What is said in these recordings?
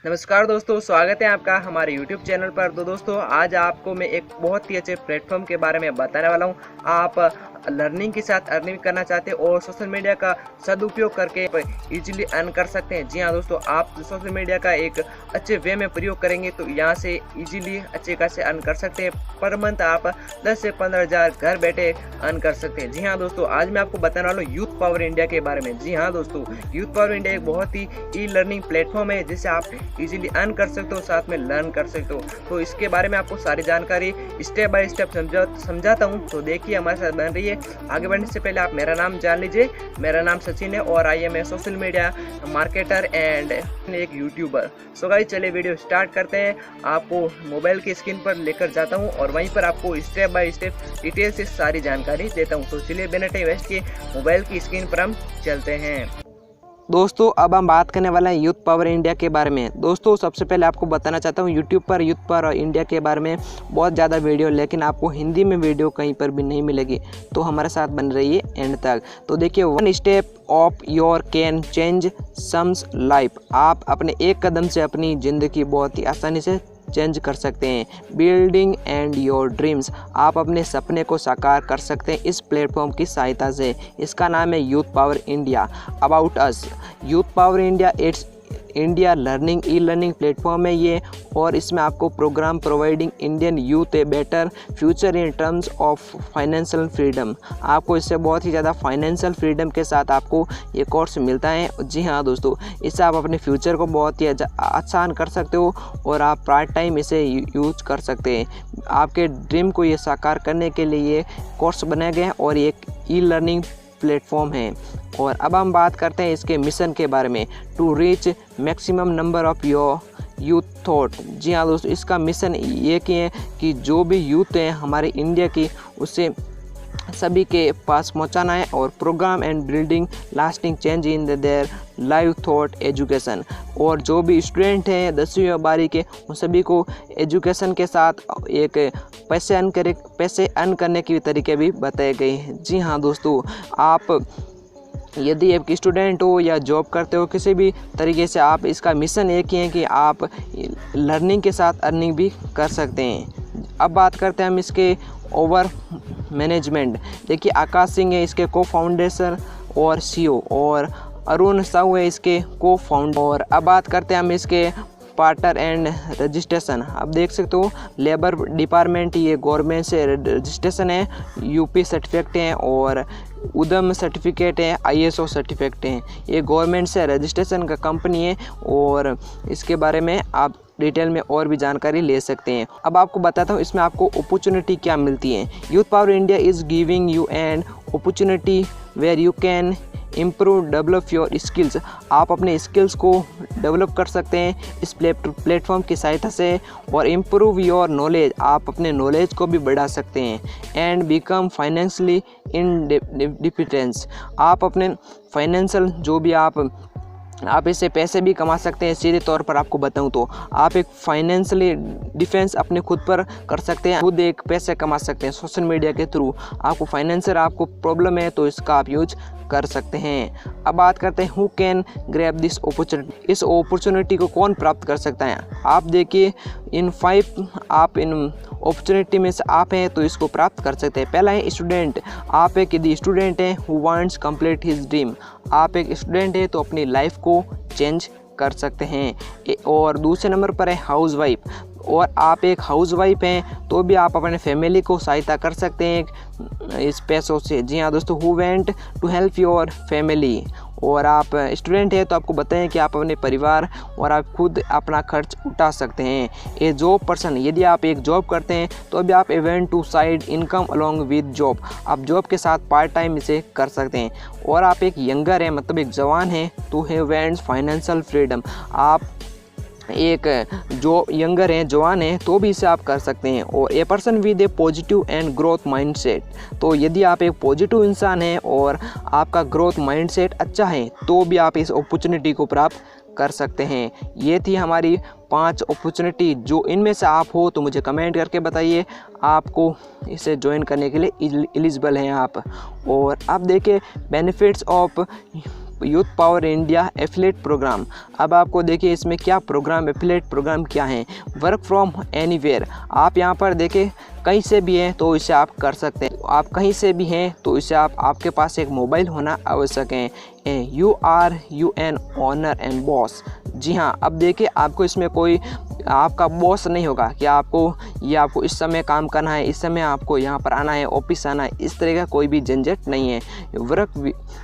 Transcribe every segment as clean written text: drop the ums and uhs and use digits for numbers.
नमस्कार दोस्तों, स्वागत है आपका हमारे YouTube चैनल पर। तो दोस्तों, आज आपको मैं एक बहुत ही अच्छे प्लेटफॉर्म के बारे में बताने वाला हूं। आप लर्निंग के साथ अर्निंग करना चाहते हैं और सोशल मीडिया का सदुपयोग करके इजीली अर्न कर सकते हैं। जी हां दोस्तों, आप सोशल मीडिया का एक अच्छे वे में प्रयोग करेंगे तो यहां से इजीली अच्छे खासे अर्न कर सकते हैं। पर मंथ आप 10 से 15 हज़ार घर बैठे अर्न कर सकते हैं। जी हाँ दोस्तों, आज मैं आपको बताने वाला हूँ यूथ पावर इंडिया के बारे में। जी हाँ दोस्तों, यूथ पावर इंडिया एक बहुत ही ई लर्निंग प्लेटफॉर्म है जिससे आप इजीली अर्न कर सकते हो, साथ में लर्न कर सकते हो। तो इसके बारे में आपको सारी जानकारी स्टेप बाय स्टेप समझाता हूँ। तो देखिए, हमारे साथ बन रही है। आगे बढ़ने से पहले आप मेरा नाम जान लीजिए। मेरा नाम सचिन है और I am a social media marketer and एक यूट्यूबर। सो गाइस, चलिए वीडियो स्टार्ट करते हैं। आपको मोबाइल की स्क्रीन पर लेकर जाता हूँ और वहीं पर आपको स्टेप बाय स्टेप डिटेल से सारी जानकारी देता हूँ। तो चलिए बिना टाइम वेस्ट किए मोबाइल की स्क्रीन पर हम चलते हैं। दोस्तों, अब हम बात करने वाले हैं यूथ पावर इंडिया के बारे में। दोस्तों, सबसे पहले आपको बताना चाहता हूँ यूट्यूब पर यूथ पावर इंडिया के बारे में बहुत ज़्यादा वीडियो, लेकिन आपको हिंदी में वीडियो कहीं पर भी नहीं मिलेगी। तो हमारे साथ बन रही है एंड तक। तो देखिए, 1 step of your can change sums life. आप अपने एक कदम से अपनी ज़िंदगी बहुत ही आसानी से चेंज कर सकते हैं। Building and your dreams. आप अपने सपने को साकार कर सकते हैं इस प्लेटफॉर्म की सहायता से। इसका नाम है youth power India. About us. Youth power India it's India learning e learning platform है ये, और इसमें आपको programme providing Indian youth a better future in terms of financial freedom. आपको इससे बहुत ही ज़्यादा फाइनेंशियल फ्रीडम के साथ आपको ये कोर्स मिलता है। जी हाँ दोस्तों, इससे आप अपने फ्यूचर को बहुत ही आसान कर सकते हो और आप पार्ट टाइम इसे यूज कर सकते हैं। आपके ड्रीम को ये साकार करने के लिए ये कोर्स बनाया गया है और ये एक ई लर्निंग प्लेटफॉर्म है। और अब हम बात करते हैं इसके मिशन के बारे में। To reach maximum number of your youth thought. जी हाँ दोस्तों, इसका मिशन ये कि है कि जो भी यूथ हैं हमारे इंडिया की, उससे सभी के पास पहुंचाना है और programme and building lasting change in their life thought education. और जो भी स्टूडेंट हैं 10वीं और 12वीं के, उन सभी को एजुकेशन के साथ एक पैसे अर्न करने के तरीके भी बताए गए हैं। जी हाँ दोस्तों, आप यदि एक स्टूडेंट हो या जॉब करते हो, किसी भी तरीके से आप, इसका मिशन एक ही है कि आप लर्निंग के साथ अर्निंग भी कर सकते हैं। अब बात करते हैं हम इसके ओवर मैनेजमेंट। देखिए, आकाश सिंह है इसके को फाउंडेशन और सीईओ, और अरुण साहू है इसके को फाउंडर। और अब बात करते हैं हम इसके पार्टनर एंड रजिस्ट्रेशन। आप देख सकते हो, लेबर डिपार्टमेंट, ये गवर्नमेंट से रजिस्ट्रेशन है, यूपी सर्टिफिकेट है और उद्यम सर्टिफिकेट है, ISO सर्टिफिकेट है। ये गवर्नमेंट से रजिस्ट्रेशन का कंपनी है और इसके बारे में आप डिटेल में और भी जानकारी ले सकते हैं। अब आपको बताता हूँ इसमें आपको अपॉर्चुनिटी क्या मिलती है। Youth power India is giving you an opportunity where you can improve develop your skills. आप अपने स्किल्स को डेवलप कर सकते हैं इस प्लेटफॉर्म की सहायता से, और इम्प्रूव योर नॉलेज। आप अपने नॉलेज को भी बढ़ा सकते हैं। And become financially independence. आप अपने फाइनेंशियल जो भी आप इससे पैसे भी कमा सकते हैं। सीधे तौर पर आपको बताऊं तो आप एक फाइनेंशियली डिफेंस अपने खुद पर कर सकते हैं, खुद एक पैसे कमा सकते हैं सोशल मीडिया के थ्रू। आपको फाइनेंशियल आपको प्रॉब्लम है तो इसका आप यूज कर सकते हैं। अब बात करते हैं who can grab this opportunity. इस अपॉर्चुनिटी को कौन प्राप्त कर सकता है। आप देखिए, इन 5 आप इन अपॉर्चुनिटी में से आप हैं तो इसको प्राप्त कर सकते हैं। पहला है स्टूडेंट। आप एक यदि स्टूडेंट हैं who wants complete his dream. आप एक स्टूडेंट हैं तो अपनी लाइफ को चेंज कर सकते हैं। और दूसरे नंबर पर है हाउस वाइफ। और आप एक हाउस वाइफ हैं तो भी आप अपने फैमिली को सहायता कर सकते हैं इस पैसों से। जी हाँ दोस्तों, who want to help your family. और आप स्टूडेंट हैं तो आपको बताएं कि आप अपने परिवार और आप खुद अपना खर्च उठा सकते हैं। A job person. यदि आप एक जॉब करते हैं तो भी आप event to side income along with job. आप जॉब के साथ पार्ट टाइम इसे कर सकते हैं। और आप एक यंगर हैं, मतलब एक जवान हैं, तो हैव वांट्स फाइनेंशियल फ्रीडम। आप एक जो यंगर हैं, जवान हैं, तो भी इसे आप कर सकते हैं। और a person with A positive and growth mindset. तो यदि आप एक पॉजिटिव इंसान हैं और आपका ग्रोथ माइंडसेट अच्छा है तो भी आप इस अपॉर्चुनिटी को प्राप्त कर सकते हैं। ये थी हमारी 5 अपॉर्चुनिटी। जो इनमें से आप हो तो मुझे कमेंट करके बताइए, आपको इसे ज्वाइन करने के लिए एलिजिबल हैं आप। और आप देखिए benefits of youth power India affiliate programme. अब आपको देखिए इसमें क्या प्रोग्राम, एफिलेट प्रोग्राम क्या है। वर्क फ्रॉम एनीवेयर, आप यहाँ पर देखिए कहीं से भी हैं तो इसे आप कर सकते हैं। आप कहीं से भी हैं तो इसे आपके पास एक मोबाइल होना आवश्यक है। You an honour and boss, जी हाँ। अब देखिए आपको इसमें कोई आपका बॉस नहीं होगा कि आपको इस समय काम करना है, इस समय आपको यहाँ पर आना है, ऑफिस आना है, इस तरह का कोई भी झंझट नहीं है। वर्क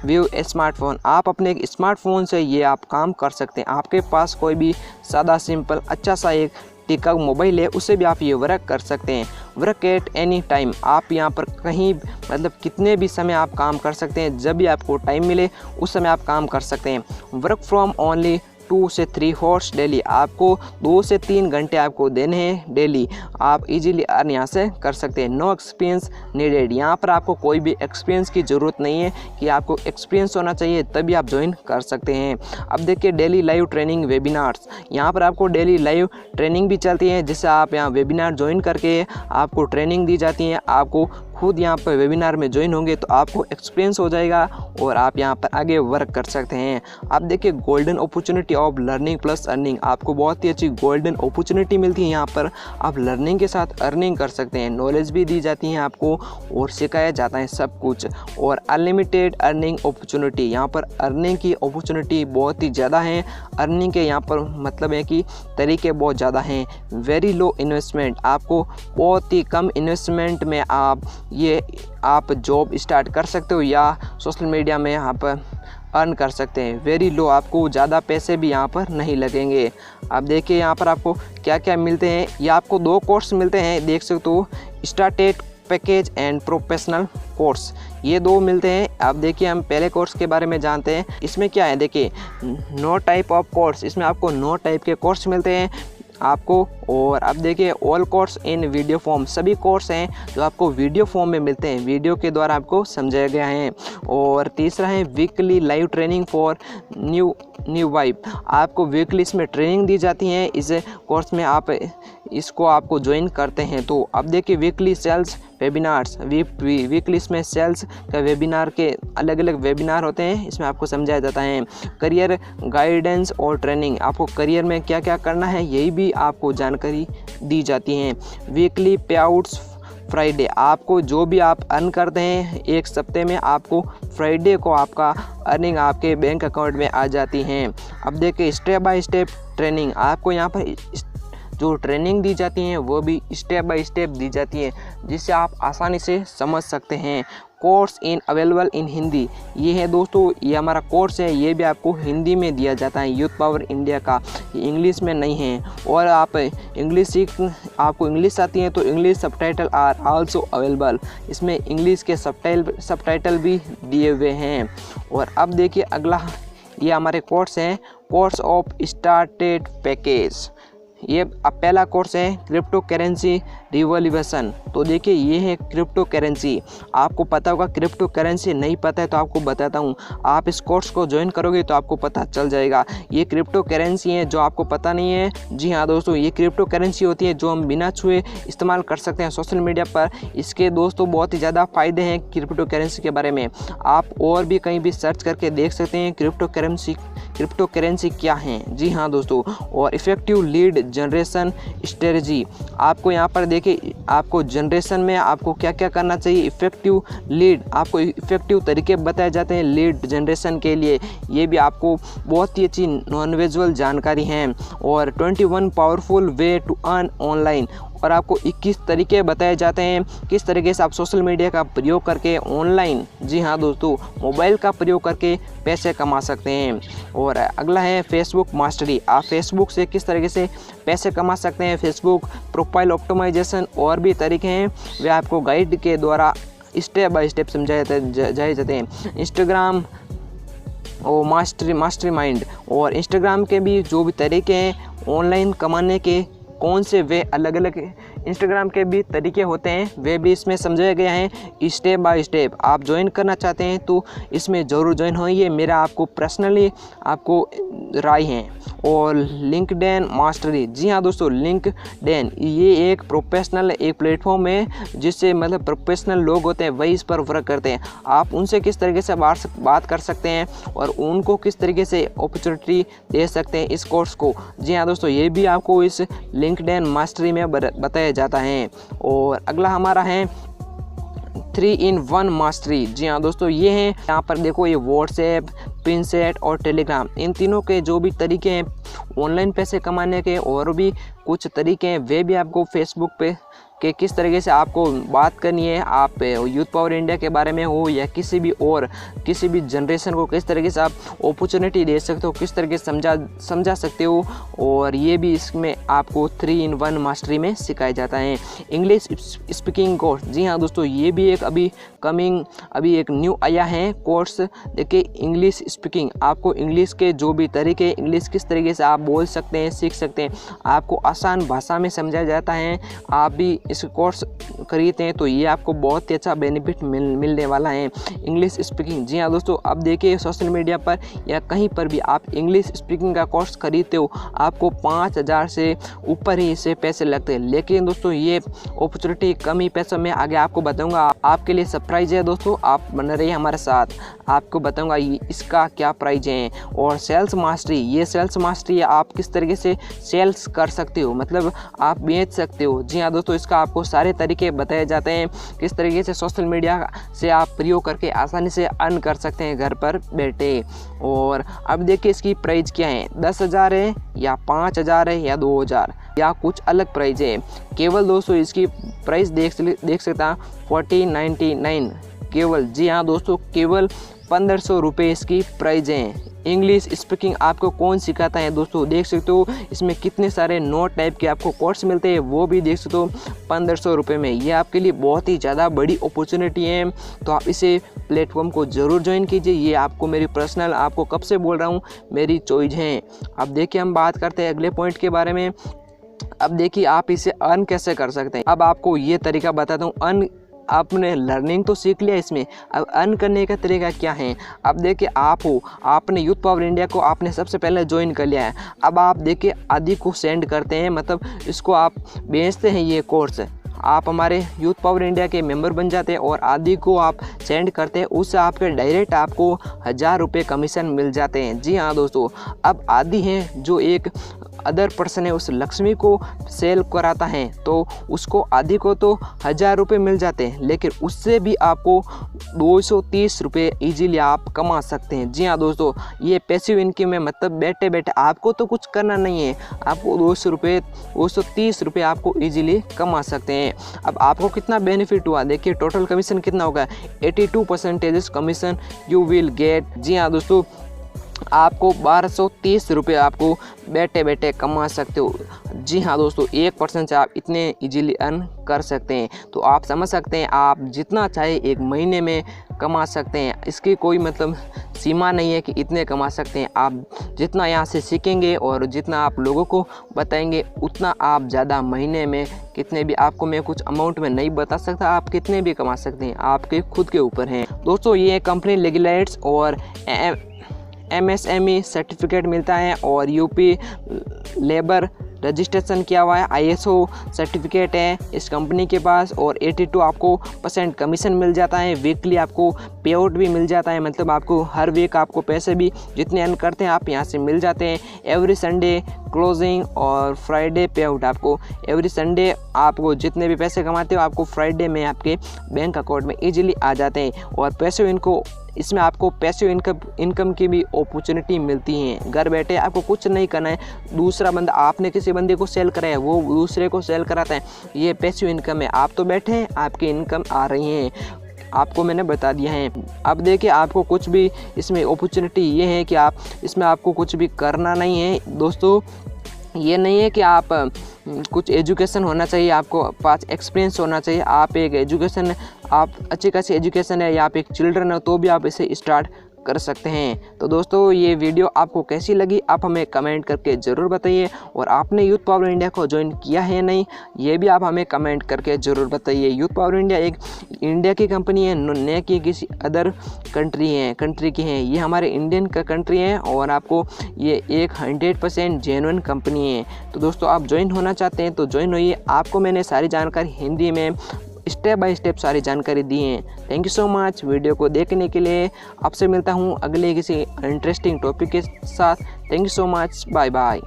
व्यू स्मार्टफोन, आप अपने एक स्मार्टफोन से ये आप काम कर सकते हैं। आपके पास कोई भी सादा सिंपल अच्छा सा एक टिकाऊ मोबाइल है, उससे भी आप ये वर्क कर सकते हैं। वर्क एट एनी टाइम, आप यहाँ पर कहीं मतलब कितने भी समय आप काम कर सकते हैं, जब भी आपको टाइम मिले उस समय आप काम कर सकते हैं। वर्क फ्रॉम ओनली 2 से 3 हॉर्स डेली, आपको 2 से 3 घंटे आपको देने हैं डेली, आप इजीली अर्न यहाँ से कर सकते हैं। नो एक्सपीरियंस नीडेड, यहाँ पर आपको कोई भी एक्सपीरियंस की ज़रूरत नहीं है कि आपको एक्सपीरियंस होना चाहिए तभी आप ज्वाइन कर सकते हैं। अब देखिए डेली लाइव ट्रेनिंग वेबिनार्स, यहाँ पर आपको डेली लाइव ट्रेनिंग भी चलती है, जिससे आप यहाँ वेबिनार ज्वाइन करके आपको ट्रेनिंग दी जाती है। आपको खुद यहाँ पर वेबिनार में ज्वाइन होंगे तो आपको एक्सपीरियंस हो जाएगा और आप यहाँ पर आगे वर्क कर सकते हैं। आप देखिए golden opportunity of learning plus earning, आपको बहुत ही अच्छी गोल्डन अपॉर्चुनिटी मिलती है। यहाँ पर आप लर्निंग के साथ अर्निंग कर सकते हैं, नॉलेज भी दी जाती है आपको और सिखाया जाता है सब कुछ। और अनलिमिटेड अर्निंग अपॉर्चुनिटी, यहाँ पर अर्निंग की अपॉर्चुनिटी बहुत ही ज़्यादा है। अर्निंग के यहाँ पर मतलब है कि तरीके बहुत ज़्यादा हैं। वेरी लो इन्वेस्टमेंट, आपको बहुत ही कम इन्वेस्टमेंट में आप जॉब स्टार्ट कर सकते हो या सोशल मीडिया में आप अर्न कर सकते हैं। वेरी लो, आपको ज़्यादा पैसे भी यहाँ पर नहीं लगेंगे। आप देखिए यहाँ पर आपको क्या क्या मिलते हैं। ये आपको 2 कोर्स मिलते हैं, देख सकते हो, started package and professional course, ये 2 मिलते हैं। आप देखिए हम पहले कोर्स के बारे में जानते हैं। इसमें क्या है, देखिए 9 टाइप ऑफ कोर्स, इसमें आपको 9 टाइप के कोर्स मिलते हैं आपको। और अब देखिए all course in video form, सभी कोर्स हैं जो आपको वीडियो फॉर्म में मिलते हैं, वीडियो के द्वारा आपको समझाया गया है। और तीसरा है weekly live training for new vibe, आपको वीकली इसमें ट्रेनिंग दी जाती है। इस कोर्स में आप इसको आपको ज्वाइन करते हैं तो अब देखिए वीकली सेल्स वेबिनार्स, वीकली इसमें सेल्स का वेबिनार के अलग अलग वेबिनार होते हैं, इसमें आपको समझाया जाता है। करियर गाइडेंस और ट्रेनिंग, आपको करियर में क्या क्या करना है यही भी आपको जानकारी दी जाती है। वीकली पे आउट्स फ्राइडे, आपको जो भी आप अर्न करते हैं एक सप्ते में आपको फ्राइडे को आपका अर्निंग आपके बैंक अकाउंट में आ जाती हैं। अब देखिए स्टेप बाय स्टेप ट्रेनिंग, आपको यहाँ पर जो ट्रेनिंग दी जाती हैं वो भी स्टेप बाय स्टेप दी जाती है जिससे आप आसानी से समझ सकते हैं। Course in available in Hindi, ये है दोस्तों, ये हमारा कोर्स है, ये भी आपको हिंदी में दिया जाता है यूथ पावर इंडिया का, इंग्लिश में नहीं है। और आप आपको इंग्लिश आती है तो English subtitle are also available, इसमें इंग्लिश के सबटाइटल भी दिए हुए हैं। और अब देखिए अगला, ये हमारे कोर्स हैं, कोर्स ऑफ स्टार्टेड पैकेज, ये पहला कोर्स है क्रिप्टो करेंसी रिवॉल्यूशन। तो देखिए ये है क्रिप्टो करेंसी, आपको पता होगा, क्रिप्टो करेंसी नहीं पता है तो आपको बताता हूँ, आप इस कोर्स को ज्वाइन करोगे तो आपको पता चल जाएगा। ये क्रिप्टो करेंसी है जो आपको पता नहीं है, जी हाँ दोस्तों, ये क्रिप्टो करेंसी होती है जो हम बिना छुए इस्तेमाल कर सकते हैं सोशल मीडिया पर। इसके दोस्तों बहुत ही ज़्यादा फ़ायदे हैं क्रिप्टो करेंसी के बारे में, आप और भी कहीं भी सर्च करके देख सकते हैं क्रिप्टो करेंसी क्या है। जी हाँ दोस्तों, और इफ़ेक्टिव लीड जनरेशन स्ट्रेटजी, आपको यहाँ पर देखिए आपको जनरेशन में आपको क्या क्या करना चाहिए, इफ़ेक्टिव लीड, आपको इफ़ेक्टिव तरीके बताए जाते हैं लीड जनरेशन के लिए, ये भी आपको बहुत ही अच्छी नॉन विजुअल जानकारी हैं। और 21 powerful way to earn online, और आपको 21 तरीके बताए जाते हैं किस तरीके से आप सोशल मीडिया का प्रयोग करके ऑनलाइन, जी हाँ दोस्तों, मोबाइल का प्रयोग करके पैसे कमा सकते हैं। और अगला है फेसबुक मास्टरी, आप फेसबुक से किस तरीके से पैसे कमा सकते हैं, फेसबुक प्रोफाइल ऑप्टिमाइजेशन और भी तरीके हैं वे आपको गाइड के द्वारा स्टेप बाय स्टेप समझाए जाते हैं। इंस्टाग्राम और मास्टरी माइंड, और इंस्टाग्राम के भी जो भी तरीके हैं ऑनलाइन कमाने के, कौन से वे अलग अलग इंस्टाग्राम के भी तरीके होते हैं, वे भी इसमें समझाए गए हैं स्टेप बाय स्टेप। आप ज्वाइन करना चाहते हैं तो इसमें ज़रूर ज्वाइन हो, ये मेरा आपको पर्सनली आपको राय है। और लिंक्डइन मास्टरी, जी हाँ दोस्तों, लिंक्डइन ये एक प्रोफेशनल एक प्लेटफॉर्म है जिससे मतलब प्रोफेशनल लोग होते हैं वही इस पर वर्क करते हैं। आप उनसे किस तरीके से बात कर सकते हैं और उनको किस तरीके से अपॉर्चुनिटी दे सकते हैं इस कोर्स को। जी हाँ दोस्तों, ये भी आपको इस लिंक्डइन मास्टरी में बताया जाता है। और अगला हमारा है 3-in-1 मास्टरी। जी हाँ दोस्तों, ये हैं यहाँ पर देखो, ये व्हाट्सएप, पिनसेट और टेलीग्राम, इन तीनों के जो भी तरीके हैं ऑनलाइन पैसे कमाने के और भी कुछ तरीके हैं, वे भी आपको फेसबुक पे कि किस तरीके से आपको बात करनी है, आप यूथ पावर इंडिया के बारे में हो या किसी भी जनरेशन को किस तरीके से आप अपॉर्चुनिटी दे सकते हो, किस तरीके से समझा सकते हो। और ये भी इसमें आपको 3-in-1 मास्टरी में सिखाया जाता है। इंग्लिश स्पीकिंग कोर्स, जी हाँ दोस्तों, ये भी एक अभी एक न्यू आया है कोर्स। देखिए, इंग्लिश स्पीकिंग, आपको इंग्लिश के जो भी तरीके, इंग्लिश किस तरीके से आप बोल सकते हैं, सीख सकते हैं, आपको आसान भाषा में समझाया जाता है। आप भी इस कोर्स खरीदते हैं तो ये आपको बहुत ही अच्छा बेनिफिट मिलने वाला है। इंग्लिश स्पीकिंग, जी हाँ दोस्तों, अब देखिए सोशल मीडिया पर या कहीं पर भी आप इंग्लिश स्पीकिंग का कोर्स खरीदते हो, आपको 5,000 से ऊपर ही इससे पैसे लगते हैं। लेकिन दोस्तों, ये अपॉर्चुनिटी कम ही पैसों में आगे आपको बताऊंगा। आपके लिए सरप्राइज है दोस्तों, आप बने रहिए हमारे साथ, आपको बताऊंगा इसका क्या प्राइज है। और सेल्स मास्टरी, ये सेल्स मास्टरी आप किस तरीके से सेल्स कर सकते हो, मतलब आप बेच सकते हो। जी हाँ दोस्तों, इसका आपको सारे तरीके बताए जाते हैं, किस तरीके से सोशल मीडिया से आप प्रयोग करके आसानी से अर्न कर सकते हैं घर पर बैठे। और अब देखिए इसकी प्राइस क्या है, 10,000 है या 5,000 है या 2,000 या कुछ अलग प्राइस है। केवल दोस्तों इसकी प्राइस देख सकता 1499 केवल। जी हाँ दोस्तों, केवल 1,500 रुपये इसकी प्राइस है। इंग्लिश स्पीकिंग आपको कौन सिखाता है दोस्तों, देख सकते हो इसमें कितने सारे नोट टाइप के आपको कोर्स मिलते हैं, वो भी देख सकते हो 1,500 रुपये में। ये आपके लिए बहुत ही ज़्यादा बड़ी अपॉर्चुनिटी है, तो आप इसे प्लेटफॉर्म को ज़रूर ज्वाइन कीजिए। ये आपको मेरी पर्सनल, आपको कब से बोल रहा हूँ, मेरी चॉइस है। अब देखिए हम बात करते हैं अगले पॉइंट के बारे में। अब देखिए आप इसे अर्न कैसे कर सकते हैं। अब आपको ये तरीका बताता हूँ। आपने लर्निंग तो सीख लिया इसमें, अब अर्न करने का तरीका क्या है। अब देखिए आपने यूथ पावर इंडिया को आपने सबसे पहले ज्वाइन कर लिया है। अब आप देखिए आदि को सेंड करते हैं, मतलब इसको आप बेचते हैं, ये कोर्स आप हमारे यूथ पावर इंडिया के मेंबर बन जाते हैं और आदि को आप सेंड करते हैं, उससे आपके डायरेक्ट आपको 1,000 रुपये कमीशन मिल जाते हैं। जी हाँ दोस्तों, अब आदि हैं जो एक अदर पर्सन है, उस लक्ष्मी को सेल कराता है, तो उसको आदि को तो 1,000 रुपये मिल जाते हैं, लेकिन उससे भी आपको 230 रुपये ईजीली आप कमा सकते हैं। जी हाँ दोस्तों, ये पैसिव इनकम है, मतलब बैठे बैठे आपको तो कुछ करना नहीं है, आपको 230 रुपये आपको ईजीली कमा सकते हैं। अब आपको कितना बेनिफिट हुआ, देखिए टोटल कमीशन कितना होगा, 82% कमीशन यू विल गेट। जी हाँ दोस्तों, आपको 1,230 रुपये आपको बैठे बैठे कमा सकते हो। जी हाँ दोस्तों, 1% से आप इतने इजीली अर्न कर सकते हैं। तो आप समझ सकते हैं, आप जितना चाहे एक महीने में कमा सकते हैं, इसकी कोई मतलब सीमा नहीं है कि इतने कमा सकते हैं। आप जितना यहाँ से सीखेंगे और जितना आप लोगों को बताएंगे, उतना आप ज़्यादा महीने में कितने भी, आपको मैं कुछ अमाउंट में नहीं बता सकता, आप कितने भी कमा सकते हैं, आपके खुद के ऊपर हैं। दोस्तों, ये कंपनी रेगुलेट्स और MSME सर्टिफिकेट मिलता है और यूपी लेबर रजिस्ट्रेशन किया हुआ है, ISO सर्टिफिकेट है इस कंपनी के पास, और 82 आपको % कमीशन मिल जाता है। वीकली आपको पे आउट भी मिल जाता है, मतलब आपको हर वीक आपको पैसे भी जितने अर्न करते हैं आप यहाँ से मिल जाते हैं। एवरी संडे क्लोजिंग और फ्राइडे पे आउट, आपको एवरी संडे आपको जितने भी पैसे कमाते हो आपको फ्राइडे में आपके बैंक अकाउंट में ईजिली आ जाते हैं। और पैसे इनको इसमें आपको पैसिव इनकम की भी अपॉर्चुनिटी मिलती है। घर बैठे आपको कुछ नहीं करना है, दूसरा बंदा, आपने किसी बंदे को सेल कराया है, वो दूसरे को सेल कराता है, ये पैसिव इनकम है। आप तो बैठे हैं, आपकी इनकम आ रही है, आपको मैंने बता दिया है। अब देखिए आपको कुछ भी इसमें अपॉर्चुनिटी ये है कि आप इसमें आपको कुछ भी करना नहीं है दोस्तों। ये नहीं है कि आप कुछ एजुकेशन होना चाहिए, आपको पास एक्सपीरियंस होना चाहिए। आप एक एजुकेशन, आप अच्छी खासी एजुकेशन है या आप एक चिल्ड्रन हो तो भी आप इसे स्टार्ट कर सकते हैं। तो दोस्तों ये वीडियो आपको कैसी लगी आप हमें कमेंट करके ज़रूर बताइए, और आपने यूथ पावर इंडिया को ज्वाइन किया है या नहीं ये भी आप हमें कमेंट करके ज़रूर बताइए। यूथ पावर इंडिया एक इंडिया की कंपनी है, न कि किसी अदर कंट्री की है। ये हमारे इंडियन का कंट्री है और आपको ये एक 100% जेन्युइन कंपनी है। तो दोस्तों आप ज्वाइन होना चाहते हैं तो ज्वाइन होइए। आपको मैंने सारी जानकारी हिंदी में स्टेप बाय स्टेप सारी जानकारी दी है। Thank you so much video को देखने के लिए। आपसे मिलता हूँ अगले किसी इंटरेस्टिंग टॉपिक के साथ। Thank you so much, bye bye.